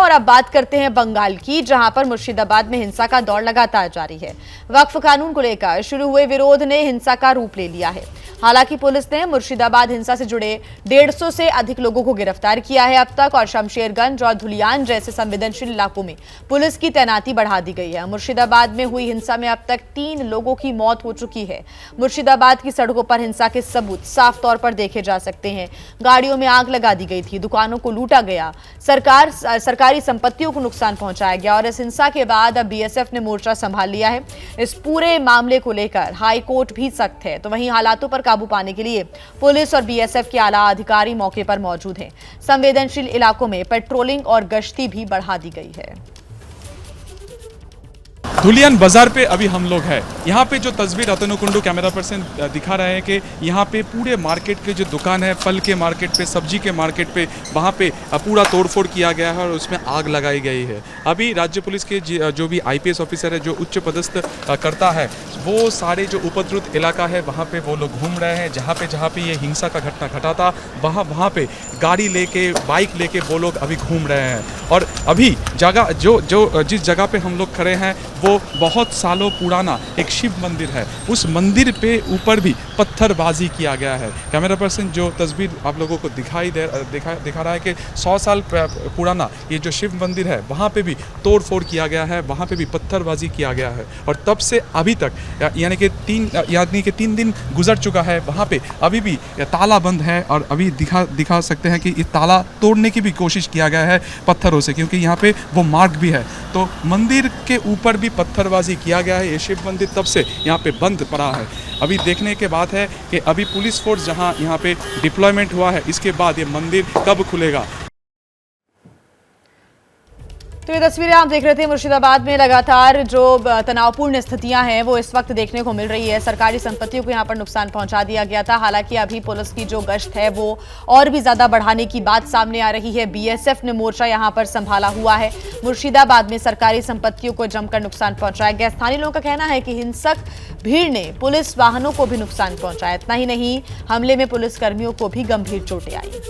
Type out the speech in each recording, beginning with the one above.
और अब बात करते हैं बंगाल की, जहां पर मुर्शिदाबाद में हिंसा का दौर लगातार जारी है। वक्फ कानून को लेकर शुरू हुए विरोध ने हिंसा का रूप ले लिया है। हालांकि पुलिस ने मुर्शिदाबाद हिंसा से जुड़े 150 से अधिक लोगों को गिरफ्तार किया है अब तक, और शमशेरगंज और धुलियान जैसे संवेदनशील इलाकों में पुलिस की तैनाती बढ़ा दी गई है। मुर्शिदाबाद में हुई हिंसा में अब तक 3 लोगों की मौत हो चुकी है। मुर्शिदाबाद की सड़कों पर हिंसा के सबूत साफ तौर पर देखे जा सकते हैं। गाड़ियों में आग लगा दी गई थी, दुकानों को लूटा गया, सरकारी संपत्तियों को नुकसान पहुंचाया गया, और इस हिंसा के बाद अब बीएसएफ ने मोर्चा संभाल लिया है। इस पूरे मामले को लेकर हाई कोर्ट भी सख्त है। तो वहीं हालातों पर काबू पाने के लिए पुलिस और बीएसएफ के आला अधिकारी मौके पर मौजूद हैं। संवेदनशील इलाकों में पेट्रोलिंग और गश्ती भी बढ़ा दी गई है। धुलियान बाजार पे अभी हम लोग हैं। यहाँ पे जो तस्वीर रतनुकुंडू कैमरा पर्सन दिखा रहे हैं कि यहाँ पे पूरे मार्केट के जो दुकान है, फल के मार्केट पे, सब्जी के मार्केट पे, वहाँ पे पूरा तोड़फोड़ किया गया है और उसमें आग लगाई गई है। अभी राज्य पुलिस के जो भी आईपीएस ऑफिसर है, जो उच्च पदस्थ करता है, वो सारे जो उपद्रुत इलाका है वहाँ पे वो लोग घूम रहे हैं। जहाँ पे ये हिंसा का घटना घटा था वहाँ पे गाड़ी लेके, बाइक लेके वो लोग अभी घूम रहे हैं। और अभी जगह जिस जगह पे हम लोग खड़े हैं वो बहुत सालों पुराना एक शिव मंदिर है। उस मंदिर पे ऊपर भी पत्थरबाजी किया गया है। कैमरा पर्सन जो तस्वीर आप लोगों को दिखा रहा है कि 100 साल पुराना ये जो शिव मंदिर है वहाँ पे भी तोड़फोड़ किया गया है, वहाँ पे भी पत्थरबाजी किया गया है। और तब से अभी तक यानी कि 3 दिन गुजर चुका है, वहाँ पे अभी भी ताला बंद है। और अभी दिखा सकते हैं कि ये ताला तोड़ने की भी कोशिश किया गया है पत्थरों से, क्योंकि यहाँ पे वो मार्ग भी है। तो मंदिर के ऊपर भी पत्थरबाजी किया गया है। ये शिव मंदिर तब से यहाँ पे बंद पड़ा है। अभी देखने के बाद है कि अभी पुलिस फोर्स जहाँ यहाँ पे डिप्लॉयमेंट हुआ है, इसके बाद ये मंदिर कब खुलेगा। तो ये तस्वीरें आप देख रहे थे। मुर्शिदाबाद में लगातार जो तनावपूर्ण स्थितियां हैं वो इस वक्त देखने को मिल रही है। सरकारी संपत्तियों को यहां पर नुकसान पहुंचा दिया गया था। हालांकि अभी पुलिस की जो गश्त है वो और भी ज्यादा बढ़ाने की बात सामने आ रही है। बीएसएफ ने मोर्चा यहां पर संभाला हुआ है। मुर्शिदाबाद में सरकारी संपत्तियों को जमकर नुकसान पहुंचाया गया। स्थानीय लोगों का कहना है कि हिंसक भीड़ ने पुलिस वाहनों को भी नुकसान पहुंचाया। इतना ही नहीं, हमले में पुलिस कर्मियों को भी गंभीर चोटें आई।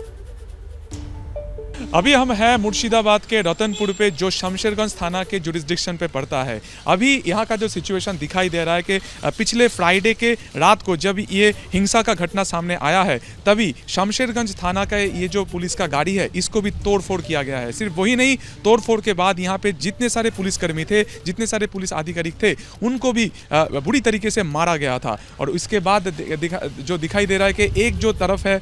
अभी हम हैं मुर्शिदाबाद के रतनपुर पे, जो शमशेरगंज थाना के जुरिस्डिक्शन पे पड़ता है। अभी यहाँ का जो सिचुएशन दिखाई दे रहा है कि पिछले फ्राइडे के रात को जब ये हिंसा का घटना सामने आया है, तभी शमशेरगंज थाना का ये जो पुलिस का गाड़ी है इसको भी तोड़फोड़ किया गया है। सिर्फ वही नहीं, तोड़फोड़ के बाद यहाँ पे जितने सारे पुलिसकर्मी थे, जितने सारे पुलिस अधिकारी थे, उनको भी बुरी तरीके से मारा गया था। और इसके बाद जो दिखाई दे रहा है कि एक जो तरफ है,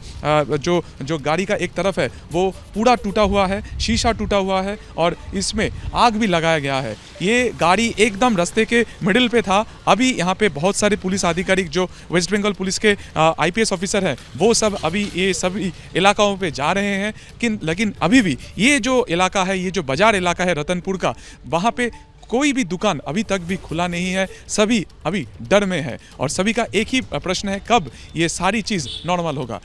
जो गाड़ी का एक तरफ है वो पूरा टूटा हुआ है, शीशा टूटा हुआ है और इसमें आग भी लगाया गया है। ये गाड़ी एकदम रास्ते के मिडिल पे था। अभी यहाँ पे बहुत सारे पुलिस अधिकारी जो वेस्ट बंगाल पुलिस के आईपीएस ऑफिसर हैं वो सब अभी ये सभी इलाकाओं पे जा रहे हैं। लेकिन अभी भी ये जो इलाका है, ये जो बाजार इलाका है रतनपुर का, वहाँ पे कोई भी दुकान अभी तक भी खुला नहीं है। सभी अभी डर में है और सभी का एक ही प्रश्न है, कब ये सारी चीज़ नॉर्मल होगा।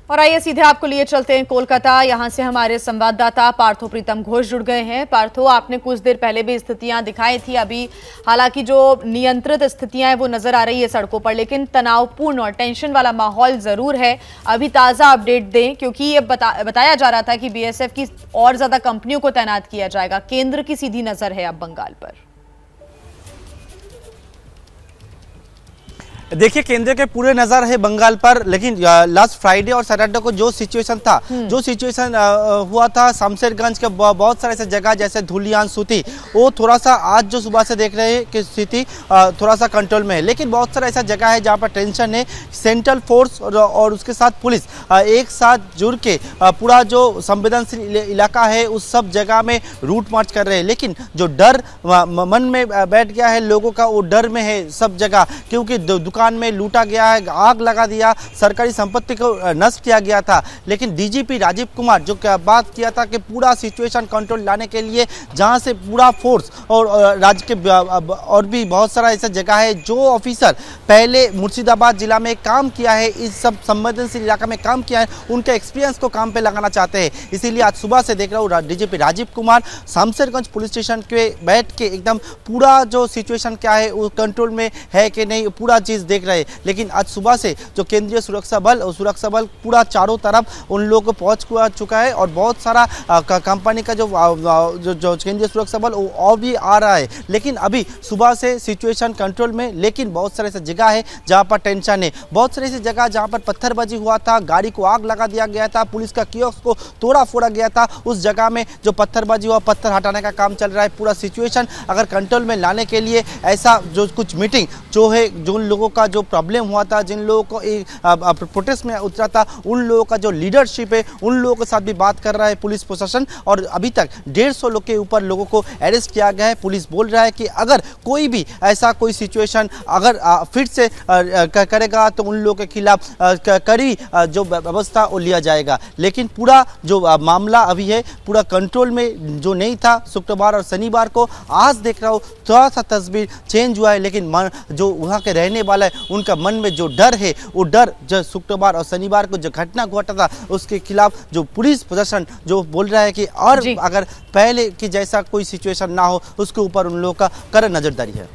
और आइए सीधे आपको लिए चलते हैं कोलकाता। यहां से हमारे संवाददाता पार्थो प्रीतम घोष जुड़ गए हैं। पार्थो, आपने कुछ देर पहले भी स्थितियां दिखाई थी। अभी हालांकि जो नियंत्रित स्थितियां हैं वो नजर आ रही है सड़कों पर, लेकिन तनावपूर्ण और टेंशन वाला माहौल जरूर है। अभी ताजा अपडेट दें, क्योंकि ये बताया जा रहा था कि बीएसएफ की और ज्यादा कंपनियों को तैनात किया जाएगा। केंद्र की सीधी नजर है अब बंगाल पर। देखिए, केंद्र के पूरे नज़र है बंगाल पर, लेकिन लास्ट फ्राइडे और सैटरडे को जो सिचुएशन था, हुआ था शमशेरगंज के बहुत सारे ऐसे जगह जैसे धुलियान, सूती, वो थोड़ा सा आज जो सुबह से देख रहे हैं कि स्थिति थोड़ा सा कंट्रोल में है। लेकिन बहुत सारा ऐसा जगह है जहाँ पर टेंशन है। सेंट्रल फोर्स और उसके साथ पुलिस एक साथ जुड़ के पूरा जो संवेदनशील इलाका है उस सब जगह में रूट मार्च कर रहे हैं। लेकिन जो डर मन में बैठ गया है लोगों का, वो डर में है सब जगह, क्योंकि दुकान में लूटा गया है, आग लगा दिया, सरकारी संपत्ति को नष्ट किया गया था। लेकिन डीजीपी राजीव कुमार जो बात किया था कि पूरा सिचुएशन कंट्रोल लाने के लिए जहां से पूरा फोर्स और राज्य के और भी बहुत सारा ऐसा जगह है जो ऑफिसर पहले मुर्शिदाबाद जिला में काम किया है, इस सब संवेदनशील इलाका में काम किया है, उनके एक्सपीरियंस को काम पे लगाना चाहते हैं। इसीलिए आज सुबह से देख रहा हूँ DGP Rajiv Kumar Shamsherganj police station के बैठ के एकदम पूरा जो सिचुएशन क्या है वो कंट्रोल में है कि नहीं, पूरा चीज़ देख रहे, लेकिन आज सुबह से जो केंद्रीय सुरक्षा बल पूरा चारों तरफ उन लोगों को पहुंच चुका है और बहुत सारा कंपनी का जो केंद्रीय सुरक्षा बल वो और भी आ रहा है। लेकिन अभी सुबह से सिचुएशन कंट्रोल में, लेकिन बहुत सारे ऐसे जगह है जहां पर टेंशन है, बहुत सारी ऐसी जगह जहां पर पत्थरबाजी हुआ था, गाड़ी को आग लगा दिया गया था, पुलिस का कियोस्क को तोड़ा फोड़ा गया था, उस जगह में जो पत्थरबाजी हुआ, पत्थर हटाने का काम चल रहा है। पूरा सिचुएशन अगर कंट्रोल में लाने के लिए ऐसा जो कुछ मीटिंग जो है, जो उन लोगों का जो प्रॉब्लम हुआ था, जिन लोगों को प्रोटेस्ट में उतरा था, उन लोगों का जो लीडरशिप है, उन लोगों के साथ भी बात कर रहा है पुलिस प्रशासन। और अभी तक 150 लोग के ऊपर लोगों को अरेस्ट किया गया है। पुलिस बोल रहा है कि अगर कोई भी ऐसा कोई सिचुएशन अगर फिर से करेगा तो उन लोगों के खिलाफ कड़ी जो व्यवस्था वो लिया जाएगा। लेकिन पूरा जो मामला अभी है पूरा कंट्रोल में जो नहीं था शुक्रवार और शनिवार को, आज देख रहा हूँ थोड़ा सा तस्वीर चेंज हुआ है। लेकिन जो वहाँ के रहने वाला है उनका मन में जो डर है, वो डर जो शुक्रवार और शनिवार को जो घटना घटा था उसके खिलाफ जो पुलिस प्रशासन जो बोल रहा है कि और अगर पहले की जैसा कोई सिचुएशन ना हो, उसके ऊपर उन लोगों का कड़ा नजरदारी है।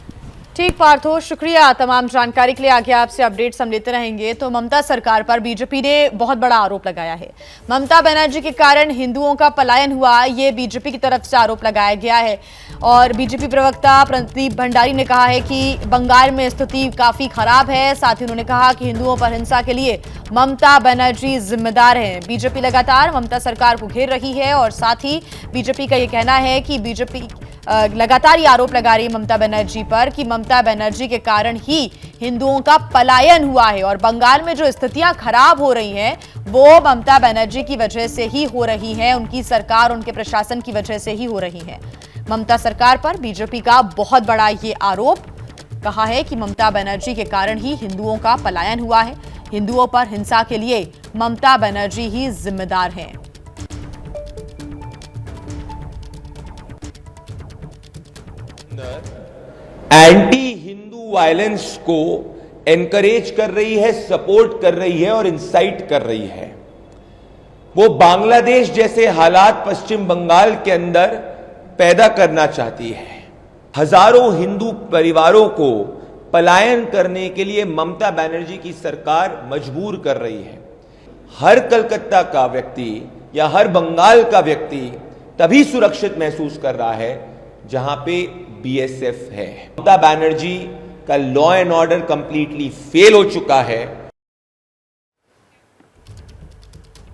ठीक पार्थो, शुक्रिया तमाम जानकारी के लिए। आगे आपसे अपडेट्स हम लेते रहेंगे। तो ममता सरकार पर बीजेपी ने बहुत बड़ा आरोप लगाया है। ममता बनर्जी के कारण हिंदुओं का पलायन हुआ, ये बीजेपी की तरफ से आरोप लगाया गया है। और बीजेपी प्रवक्ता प्रदीप भंडारी ने कहा है कि बंगाल में स्थिति काफी खराब है। साथ ही उन्होंने कहा कि हिंदुओं पर हिंसा के लिए ममता बनर्जी जिम्मेदार हैं। बीजेपी लगातार ममता सरकार को घेर रही है और साथ ही बीजेपी का ये कहना है कि बीजेपी लगातार ये आरोप लगा रही है ममता बनर्जी पर कि ममता बनर्जी के कारण ही हिंदुओं का पलायन हुआ है और बंगाल में जो स्थितियां खराब हो रही हैं वो ममता बनर्जी की वजह से ही हो रही हैं, उनकी सरकार, उनके प्रशासन की वजह से ही हो रही हैं। ममता सरकार पर बीजेपी का बहुत बड़ा ये आरोप, कहा है कि ममता बनर्जी के कारण ही हिंदुओं का पलायन हुआ है, हिंदुओं पर हिंसा के लिए ममता बनर्जी ही जिम्मेदार हैं। एंटी हिंदू वायलेंस को एनकरेज कर रही है, सपोर्ट कर रही है और इंसाइट कर रही है। वो बांग्लादेश जैसे हालात पश्चिम बंगाल के अंदर पैदा करना चाहती है। हजारों हिंदू परिवारों को पलायन करने के लिए ममता बनर्जी की सरकार मजबूर कर रही है। हर कलकत्ता का व्यक्ति या हर बंगाल का व्यक्ति तभी सुरक्षित महसूस कर रहा है जहां पे बीएसएफ है। ममता बनर्जी का law and order completely fail हो चुका है।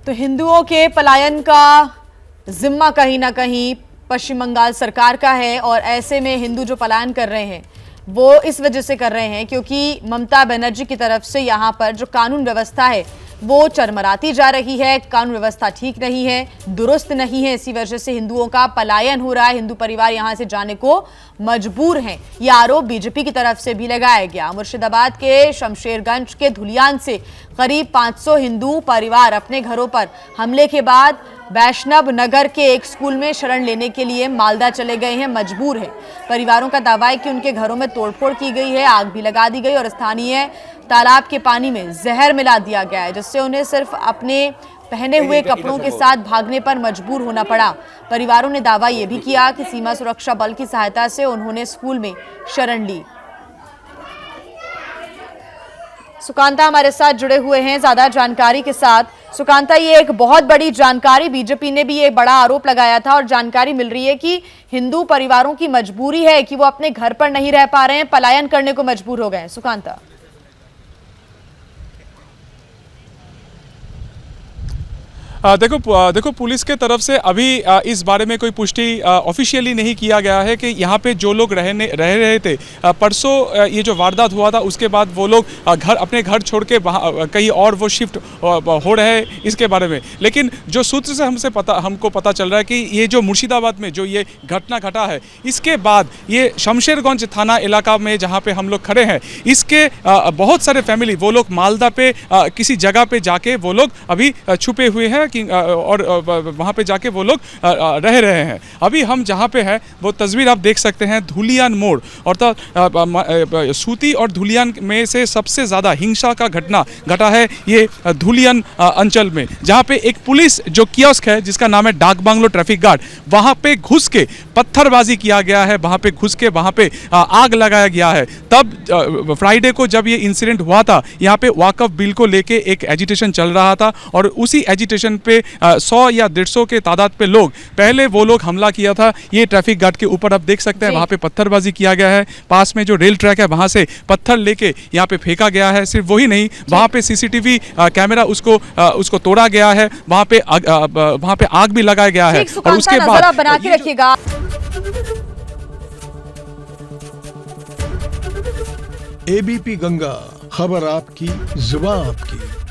तो हिंदुओं के पलायन का जिम्मा कहीं ना कहीं पश्चिम बंगाल सरकार का है और ऐसे में हिंदू जो पलायन कर रहे हैं वो इस वजह से कर रहे हैं क्योंकि ममता बनर्जी की तरफ से यहाँ पर जो कानून व्यवस्था है वो चरमराती जा रही है, कानून व्यवस्था ठीक नहीं है, दुरुस्त नहीं है। इसी वजह से हिंदुओं का पलायन हो रहा है, हिंदू परिवार यहां से जाने को मजबूर हैं। यह आरोप बीजेपी की तरफ से भी लगाया गया। मुर्शिदाबाद के शमशेरगंज के धुलियान से करीब 500 हिंदू परिवार अपने घरों पर हमले के बाद वैष्णव नगर के एक स्कूल में शरण लेने के लिए मालदा चले गए हैं, मजबूर हैं। परिवारों का दावा है कि उनके घरों में तोड़फोड़ की गई है, आग भी लगा दी गई और स्थानीय तालाब के पानी में जहर मिला दिया गया है, जिससे उन्हें सिर्फ अपने पहने हुए कपड़ों के साथ भागने पर मजबूर होना पड़ा। परिवारों ने दावा यह भी किया कि सीमा सुरक्षा बल की सहायता से उन्होंने स्कूल में शरण ली। सुकांता हमारे साथ जुड़े हुए हैं ज्यादा जानकारी के साथ। सुकांता, ये एक बहुत बड़ी जानकारी, बीजेपी ने भी एक बड़ा आरोप लगाया था और जानकारी मिल रही है कि हिंदू परिवारों की मजबूरी है कि वो अपने घर पर नहीं रह पा रहे हैं, पलायन करने को मजबूर हो गए हैं। सुकांता, देखो पुलिस के तरफ से अभी इस बारे में कोई पुष्टि ऑफिशियली नहीं किया गया है कि यहाँ पे जो लोग रह रहे थे परसों ये जो वारदात हुआ था उसके बाद वो लोग अपने घर छोड़ के कहीं और वो शिफ्ट हो रहे हैं, इसके बारे में। लेकिन जो सूत्र से हमको पता चल रहा है कि ये जो मुर्शिदाबाद में जो ये घटना घटा है इसके बाद ये शमशेरगंज थाना इलाका में जहाँ पे हम लोग खड़े हैं इसके बहुत सारे फैमिली वो लोग मालदा पे किसी जगह पे जाके वो लोग अभी छुपे हुए हैं कि और वहाँ पे जाके वो लोग रह रहे हैं। अभी हम जहाँ पे है वो तस्वीर आप देख सकते हैं धुलियान मोड़, अर्थात सूती और धुलियान में से सबसे ज़्यादा हिंसा का घटना घटा है ये धुलियान अंचल में, जहाँ पे एक पुलिस जो कियोस्क है जिसका नाम है डाक बांग्लो ट्रैफिक गार्ड, वहाँ पे घुस के पत्थरबाजी किया गया है, वहाँ पे घुस के वहाँ पे आग लगाया गया है। तब फ्राइडे को जब ये इंसिडेंट हुआ था, यहाँ पे वाकफ बिल को लेके एक एजिटेशन चल रहा था और उसी एजिटेशन पे 100 या 150 के तादाद पे लोग, पहले वो लोग हमला किया था ये ट्रैफिक गार्ड के ऊपर। आप देख सकते हैं वहाँ पे पत्थरबाजी किया गया है, पास में जो रेल ट्रैक है वहाँ से पत्थर लेके यहाँ पे फेंका गया है। सिर्फ वही नहीं, वहाँ पे सीसीटीवी कैमरा उसको तोड़ा गया है, वहाँ पे आग भी लगाया गया है। और उसके बाद आप बना के रखिएगा। एबीपी गंगा, खबर आपकी, जुबान आपकी।